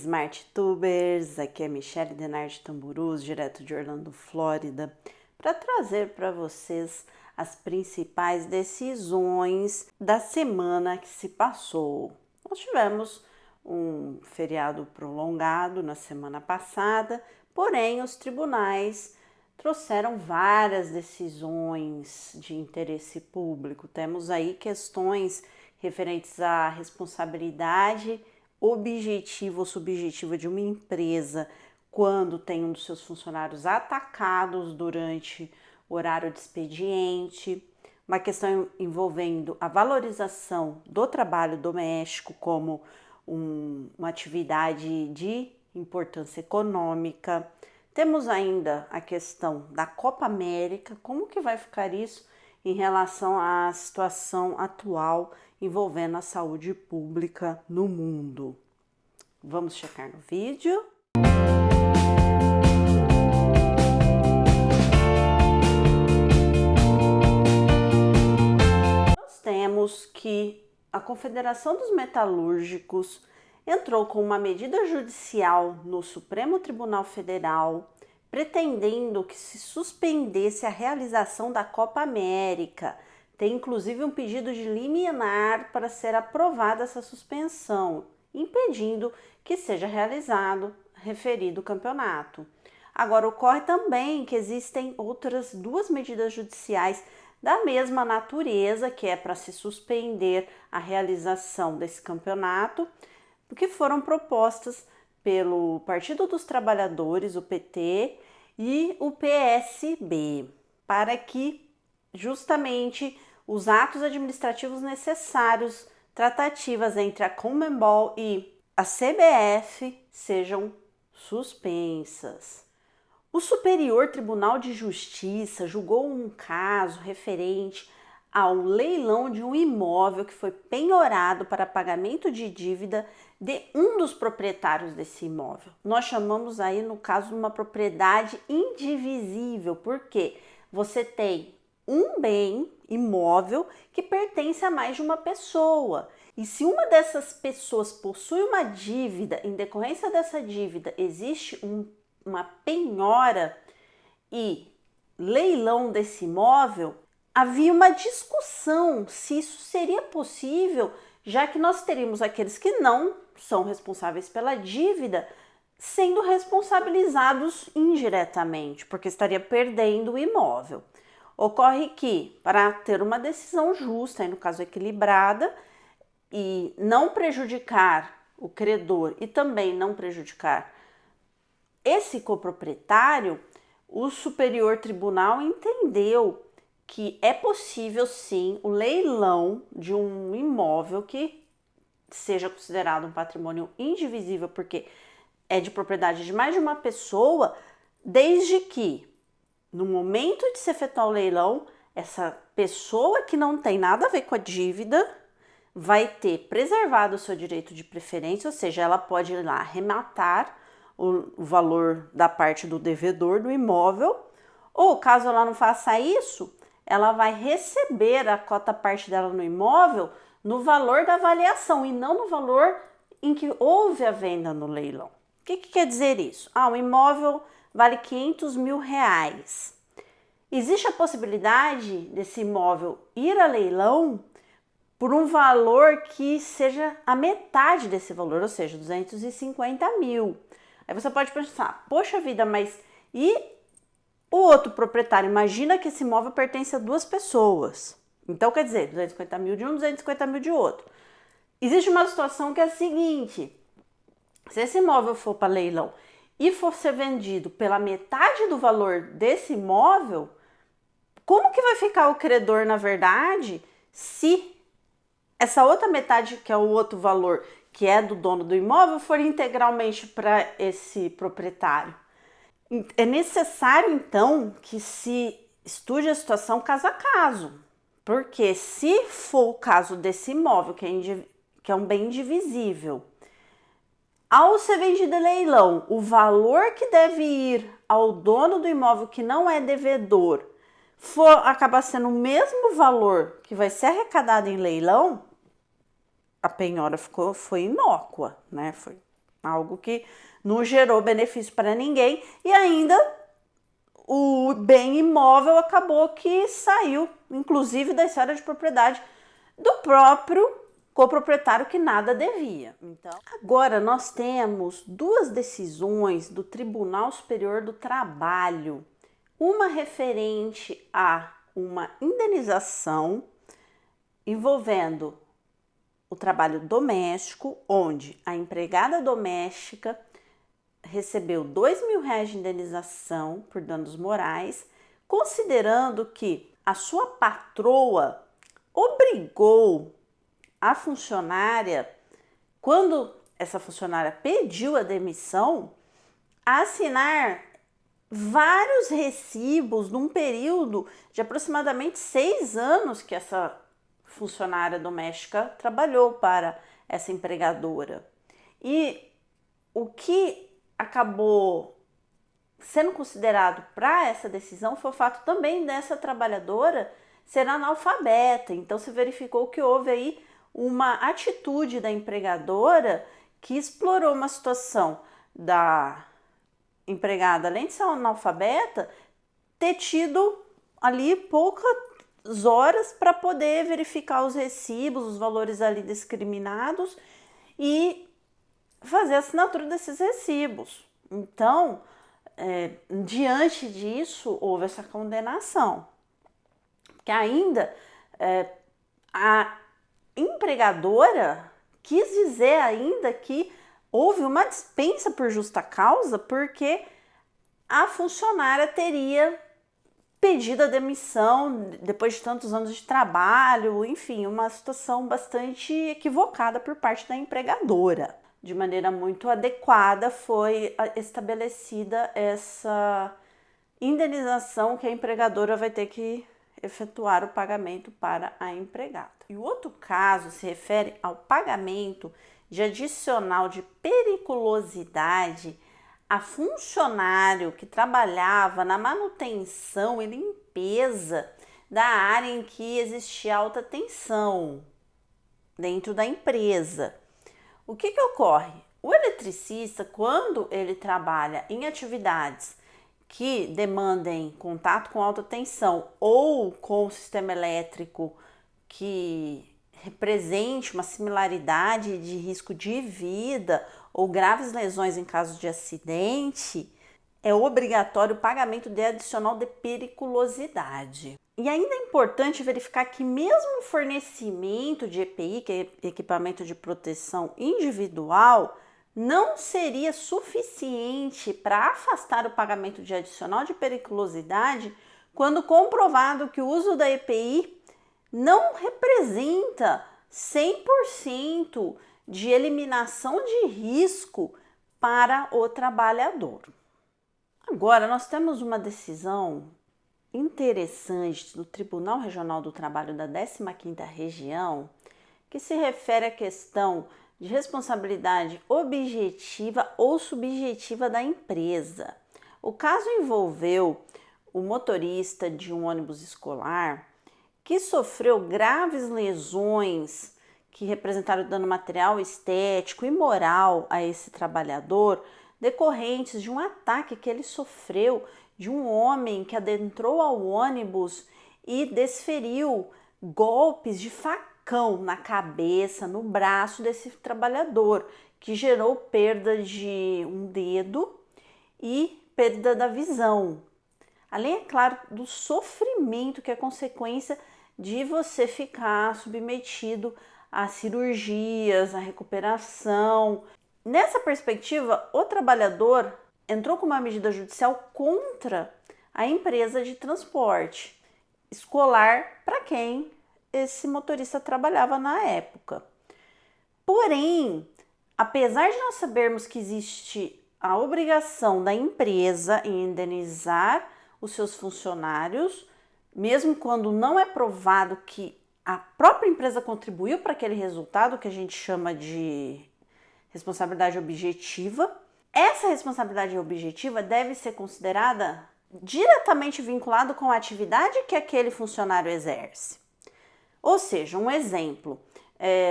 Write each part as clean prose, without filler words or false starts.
Smart Tubers, aqui é Michele Denardi Tamburus, direto de Orlando, Flórida, para trazer para vocês as principais decisões da semana que se passou. Nós tivemos um feriado prolongado na semana passada, porém os tribunais trouxeram várias decisões de interesse público. Temos aí questões referentes à responsabilidade objetiva ou subjetiva de uma empresa quando tem um dos seus funcionários atacados durante o horário de expediente, uma questão envolvendo a valorização do trabalho doméstico como uma atividade de importância econômica. Temos ainda a questão da Copa América, como que vai ficar isso em relação à situação atual envolvendo a saúde pública no mundo. Vamos checar no vídeo. Nós temos que a Confederação dos Metalúrgicos entrou com uma medida judicial no Supremo Tribunal Federal pretendendo que se suspendesse a realização da Copa América. Tem inclusive um pedido de liminar para ser aprovada essa suspensão, impedindo que seja realizado referido campeonato. Agora, ocorre também que existem outras duas medidas judiciais da mesma natureza, que é para se suspender a realização desse campeonato, que foram propostas pelo Partido dos Trabalhadores, o PT, e o PSB, para que justamente os atos administrativos necessários, tratativas entre a Conmebol e a CBF sejam suspensas. O Superior Tribunal de Justiça julgou um caso referente ao leilão de um imóvel que foi penhorado para pagamento de dívida de um dos proprietários desse imóvel. Nós chamamos aí, no caso, de uma propriedade indivisível, porque você tem um bem imóvel que pertence a mais de uma pessoa. E se uma dessas pessoas possui uma dívida, em decorrência dessa dívida existe uma penhora e leilão desse imóvel, havia uma discussão se isso seria possível, já que nós teríamos aqueles que não são responsáveis pela dívida sendo responsabilizados indiretamente, porque estaria perdendo o imóvel. Ocorre que, para ter uma decisão justa, no caso equilibrada, e não prejudicar o credor e também não prejudicar esse coproprietário, o Superior Tribunal entendeu que é possível sim o leilão de um imóvel que seja considerado um patrimônio indivisível, porque é de propriedade de mais de uma pessoa, desde que no momento de se efetuar o leilão, essa pessoa que não tem nada a ver com a dívida vai ter preservado o seu direito de preferência, ou seja, ela pode ir lá arrematar o valor da parte do devedor do imóvel, ou caso ela não faça isso, ela vai receber a cota parte dela no imóvel no valor da avaliação e não no valor em que houve a venda no leilão. O que quer dizer isso? O imóvel vale R$500 mil. Existe a possibilidade desse imóvel ir a leilão por um valor que seja a metade desse valor, ou seja, 250 mil. Aí você pode pensar, poxa vida, mas e o outro proprietário? Imagina que esse imóvel pertence a duas pessoas. Então, quer dizer, 250 mil de um, 250 mil de outro. Existe uma situação que é a seguinte: se esse imóvel for para leilão e for ser vendido pela metade do valor desse imóvel, como que vai ficar o credor, na verdade, se essa outra metade, que é o outro valor, que é do dono do imóvel, for integralmente para esse proprietário? É necessário, então, que se estude a situação caso a caso, porque se for o caso desse imóvel, que é um bem indivisível, ao ser vendido em leilão, o valor que deve ir ao dono do imóvel que não é devedor acabar sendo o mesmo valor que vai ser arrecadado em leilão, a penhora foi inócua, né? Foi algo que não gerou benefício para ninguém, e ainda o bem imóvel acabou que saiu, inclusive, da esfera de propriedade do próprio coproprietário que nada devia. Então, agora nós temos duas decisões do Tribunal Superior do Trabalho, uma referente a uma indenização envolvendo o trabalho doméstico, onde a empregada doméstica recebeu R$2.000 de indenização por danos morais, considerando que a sua patroa obrigou a funcionária, quando essa funcionária pediu a demissão, a assinar vários recibos num período de aproximadamente 6 anos que essa funcionária doméstica trabalhou para essa empregadora. E o que acabou sendo considerado para essa decisão foi o fato também dessa trabalhadora ser analfabeta. Então se verificou que houve aí uma atitude da empregadora que explorou uma situação da empregada, além de ser analfabeta, ter tido ali poucas horas para poder verificar os recibos, os valores ali discriminados e fazer a assinatura desses recibos. Então, diante disso, houve essa condenação. Que ainda a empregadora quis dizer ainda que houve uma dispensa por justa causa porque a funcionária teria pedido a demissão depois de tantos anos de trabalho, enfim, uma situação bastante equivocada por parte da empregadora. De maneira muito adequada foi estabelecida essa indenização que a empregadora vai ter que efetuar o pagamento para a empregada. E o outro caso se refere ao pagamento de adicional de periculosidade a funcionário que trabalhava na manutenção e limpeza da área em que existia alta tensão dentro da empresa. O que ocorre? O eletricista, quando ele trabalha em atividades que demandem contato com alta tensão ou com o sistema elétrico que represente uma similaridade de risco de vida ou graves lesões em caso de acidente, é obrigatório o pagamento de adicional de periculosidade. E ainda é importante verificar que mesmo o fornecimento de EPI, que é equipamento de proteção individual, não seria suficiente para afastar o pagamento de adicional de periculosidade quando comprovado que o uso da EPI não representa 100% de eliminação de risco para o trabalhador. Agora, nós temos uma decisão interessante do Tribunal Regional do Trabalho da 15ª Região, que se refere à questão de responsabilidade objetiva ou subjetiva da empresa. O caso envolveu o motorista de um ônibus escolar que sofreu graves lesões que representaram dano material, estético e moral a esse trabalhador, decorrentes de um ataque que ele sofreu de um homem que adentrou ao ônibus e desferiu golpes de facão na cabeça, no braço desse trabalhador, que gerou perda de um dedo e perda da visão. Além, é claro, do sofrimento que é consequência de você ficar submetido a cirurgias, a recuperação. Nessa perspectiva, o trabalhador entrou com uma medida judicial contra a empresa de transporte escolar para quem esse motorista trabalhava na época. Porém, apesar de nós sabermos que existe a obrigação da empresa em indenizar os seus funcionários, mesmo quando não é provado que a própria empresa contribuiu para aquele resultado que a gente chama de responsabilidade objetiva, essa responsabilidade objetiva deve ser considerada diretamente vinculada com a atividade que aquele funcionário exerce. Ou seja, um exemplo,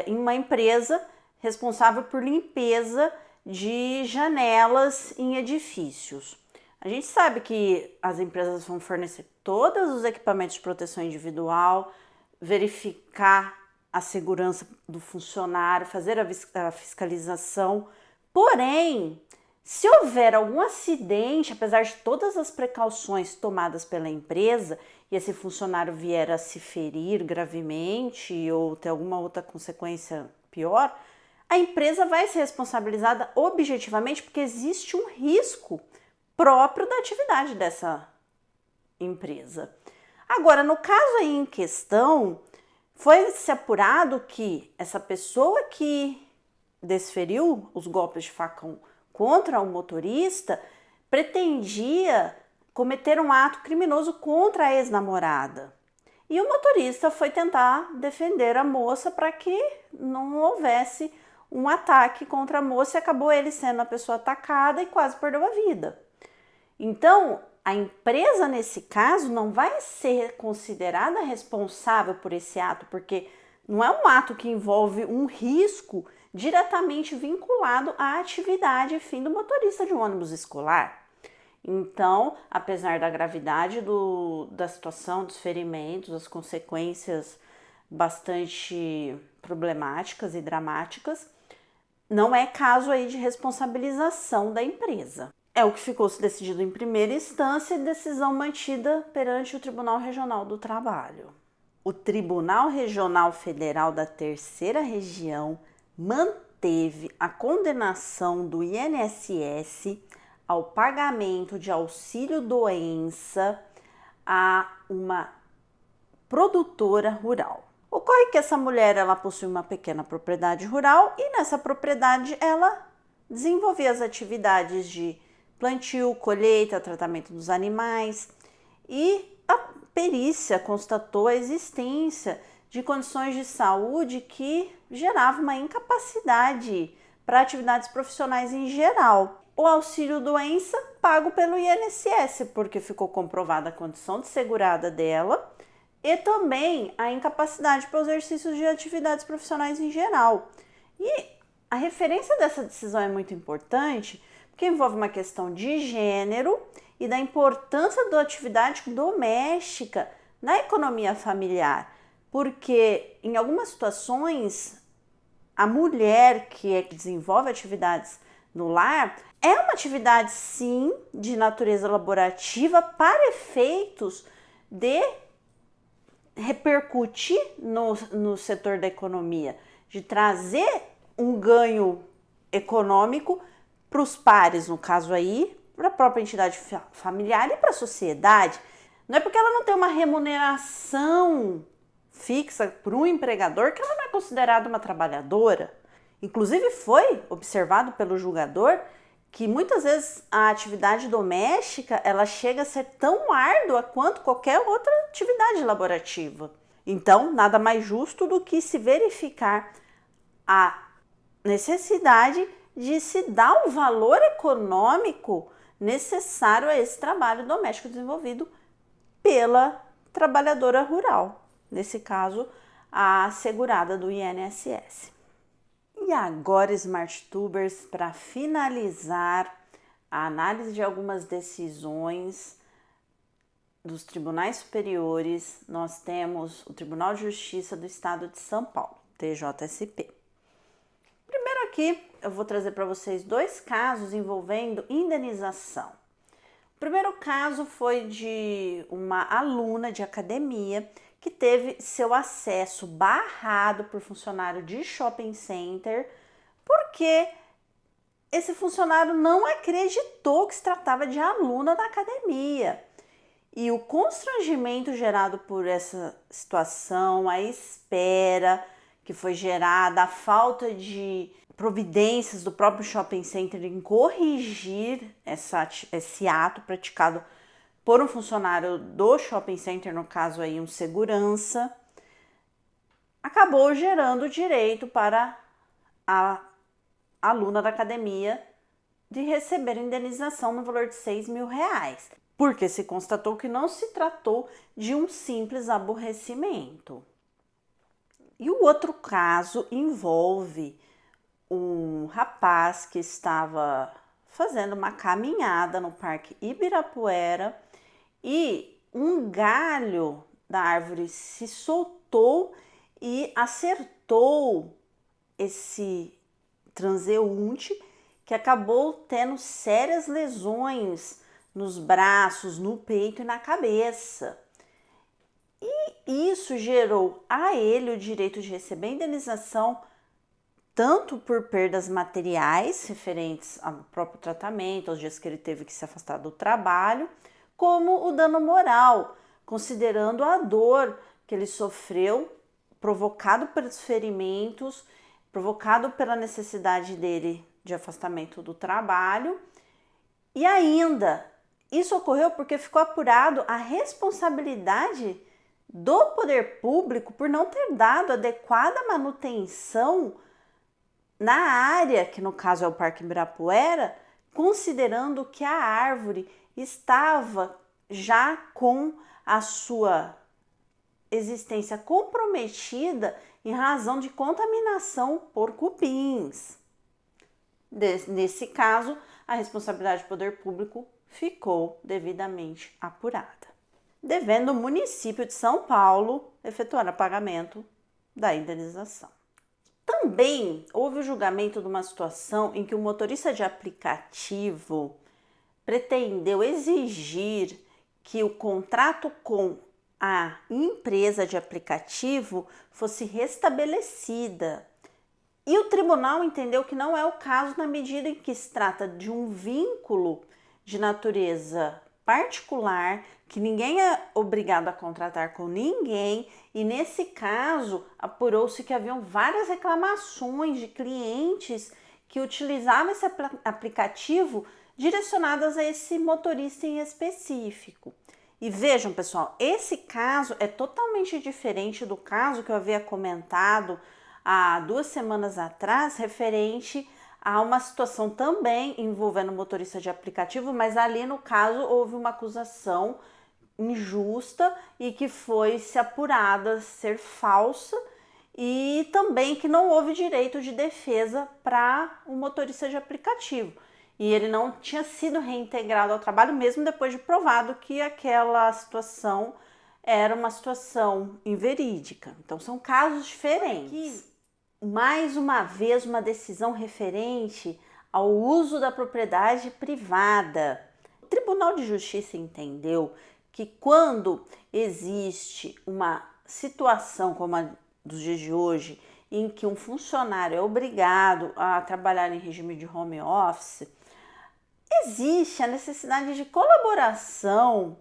em uma empresa responsável por limpeza de janelas em edifícios. A gente sabe que as empresas vão fornecer todos os equipamentos de proteção individual, verificar a segurança do funcionário, fazer a fiscalização. Porém, se houver algum acidente, apesar de todas as precauções tomadas pela empresa, e esse funcionário vier a se ferir gravemente ou ter alguma outra consequência pior, a empresa vai ser responsabilizada objetivamente porque existe um risco próprio da atividade dessa empresa. Agora, no caso aí em questão, foi-se apurado que essa pessoa que desferiu os golpes de facão contra o motorista pretendia cometer um ato criminoso contra a ex-namorada. E o motorista foi tentar defender a moça para que não houvesse um ataque contra a moça e acabou ele sendo a pessoa atacada e quase perdeu a vida. Então, a empresa nesse caso não vai ser considerada responsável por esse ato, porque não é um ato que envolve um risco diretamente vinculado à atividade e fim do motorista de um ônibus escolar. Então, apesar da gravidade da situação, dos ferimentos, das consequências bastante problemáticas e dramáticas, não é caso aí de responsabilização da empresa. É o que ficou se decidido em primeira instância e decisão mantida perante o Tribunal Regional do Trabalho. O Tribunal Regional Federal da Terceira Região manteve a condenação do INSS ao pagamento de auxílio-doença a uma produtora rural. Ocorre que essa mulher ela possui uma pequena propriedade rural e nessa propriedade ela desenvolvia as atividades de plantio, colheita, tratamento dos animais e a perícia constatou a existência de condições de saúde que geravam uma incapacidade para atividades profissionais em geral. O auxílio-doença pago pelo INSS, porque ficou comprovada a condição de segurada dela e também a incapacidade para o exercício de atividades profissionais em geral. E a referência dessa decisão é muito importante, porque envolve uma questão de gênero e da importância da atividade doméstica na economia familiar, porque em algumas situações a mulher que desenvolve atividades no lar é uma atividade sim de natureza laborativa para efeitos de repercutir no setor da economia, de trazer um ganho econômico para os pares, no caso aí, para a própria entidade familiar e para a sociedade. Não é porque ela não tem uma remuneração fixa por um empregador que ela não é considerada uma trabalhadora. Inclusive foi observado pelo julgador que muitas vezes a atividade doméstica ela chega a ser tão árdua quanto qualquer outra atividade laborativa. Então, nada mais justo do que se verificar a necessidade de se dar o valor econômico necessário a esse trabalho doméstico desenvolvido pela trabalhadora rural, nesse caso, a segurada do INSS. E agora, SmartTubers, para finalizar a análise de algumas decisões dos tribunais superiores, nós temos o Tribunal de Justiça do Estado de São Paulo, TJSP. Primeiro aqui, eu vou trazer para vocês dois casos envolvendo indenização. O primeiro caso foi de uma aluna de academia que teve seu acesso barrado por funcionário de shopping center porque esse funcionário não acreditou que se tratava de aluna da academia. E o constrangimento gerado por essa situação, a espera que foi gerada, a falta de providências do próprio shopping center em corrigir esse ato praticado por um funcionário do shopping center, no caso aí um segurança, acabou gerando direito para a aluna da academia de receber indenização no valor de R$6.000, porque se constatou que não se tratou de um simples aborrecimento. E o outro caso envolve um rapaz que estava fazendo uma caminhada no Parque Ibirapuera e um galho da árvore se soltou e acertou esse transeunte, que acabou tendo sérias lesões nos braços, no peito e na cabeça. E isso gerou a ele o direito de receber indenização tanto por perdas materiais referentes ao próprio tratamento, aos dias que ele teve que se afastar do trabalho, como o dano moral, considerando a dor que ele sofreu, provocado pelos ferimentos, provocado pela necessidade dele de afastamento do trabalho. E ainda, isso ocorreu porque ficou apurado a responsabilidade do poder público por não ter dado adequada manutenção na área, que no caso é o Parque Ibirapuera, considerando que a árvore estava já com a sua existência comprometida em razão de contaminação por cupins. Nesse caso, a responsabilidade do poder público ficou devidamente apurada, devendo o município de São Paulo efetuar o pagamento da indenização. Também houve o julgamento de uma situação em que o motorista de aplicativo pretendeu exigir que o contrato com a empresa de aplicativo fosse restabelecida. E o tribunal entendeu que não é o caso na medida em que se trata de um vínculo de natureza particular, que ninguém é obrigado a contratar com ninguém, e nesse caso apurou-se que haviam várias reclamações de clientes que utilizavam esse aplicativo direcionadas a esse motorista em específico. E vejam, pessoal, esse caso é totalmente diferente do caso que eu havia comentado há 2 semanas atrás, referente a uma situação também envolvendo motorista de aplicativo, mas ali no caso houve uma acusação injusta e que foi se apurada ser falsa, e também que não houve direito de defesa para o motorista de aplicativo. E ele não tinha sido reintegrado ao trabalho, mesmo depois de provado que aquela situação era uma situação inverídica. Então são casos diferentes. Mais uma vez, uma decisão referente ao uso da propriedade privada. O Tribunal de Justiça entendeu que quando existe uma situação como a dos dias de hoje, em que um funcionário é obrigado a trabalhar em regime de home office, existe a necessidade de colaboração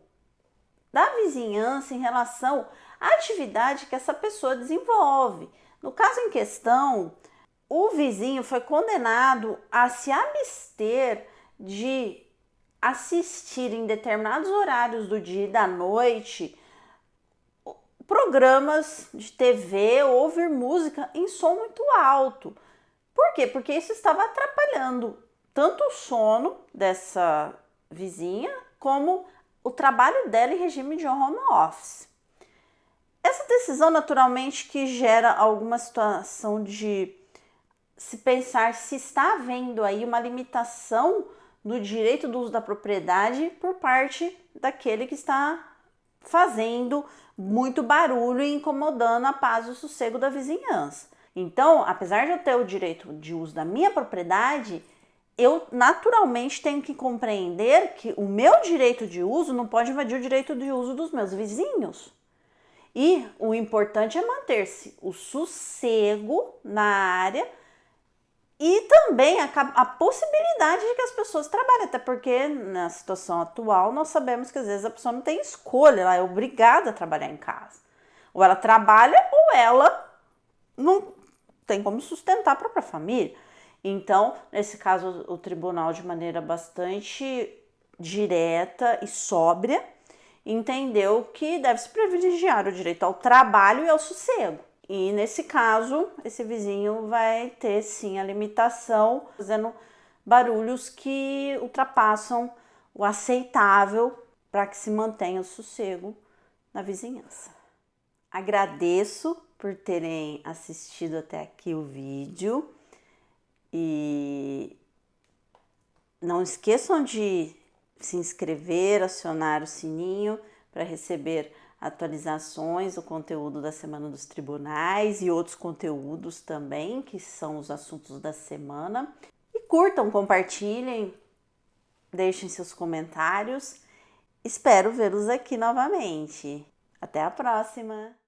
da vizinhança em relação à atividade que essa pessoa desenvolve. No caso em questão, o vizinho foi condenado a se abster de assistir em determinados horários do dia e da noite programas de TV ou ouvir música em som muito alto. Por quê? Porque isso estava atrapalhando tanto o sono dessa vizinha como o trabalho dela em regime de home office. Essa decisão, naturalmente, que gera alguma situação de se pensar se está havendo aí uma limitação no direito do uso da propriedade por parte daquele que está fazendo muito barulho e incomodando a paz e o sossego da vizinhança. Então, apesar de eu ter o direito de uso da minha propriedade, eu naturalmente tenho que compreender que o meu direito de uso não pode invadir o direito de uso dos meus vizinhos. E o importante é manter-se o sossego na área e também a possibilidade de que as pessoas trabalhem, até porque na situação atual nós sabemos que às vezes a pessoa não tem escolha, ela é obrigada a trabalhar em casa. Ou ela trabalha ou ela não tem como sustentar a própria família. Então, nesse caso, o tribunal, de maneira bastante direta e sóbria, entendeu que deve-se privilegiar o direito ao trabalho e ao sossego. E nesse caso, esse vizinho vai ter sim a limitação, fazendo barulhos que ultrapassam o aceitável para que se mantenha o sossego na vizinhança. Agradeço por terem assistido até aqui o vídeo. E não esqueçam de se inscrever, acionar o sininho para receber atualizações do conteúdo da Semana dos Tribunais e outros conteúdos também, que são os assuntos da semana. E curtam, compartilhem, deixem seus comentários. Espero vê-los aqui novamente. Até a próxima!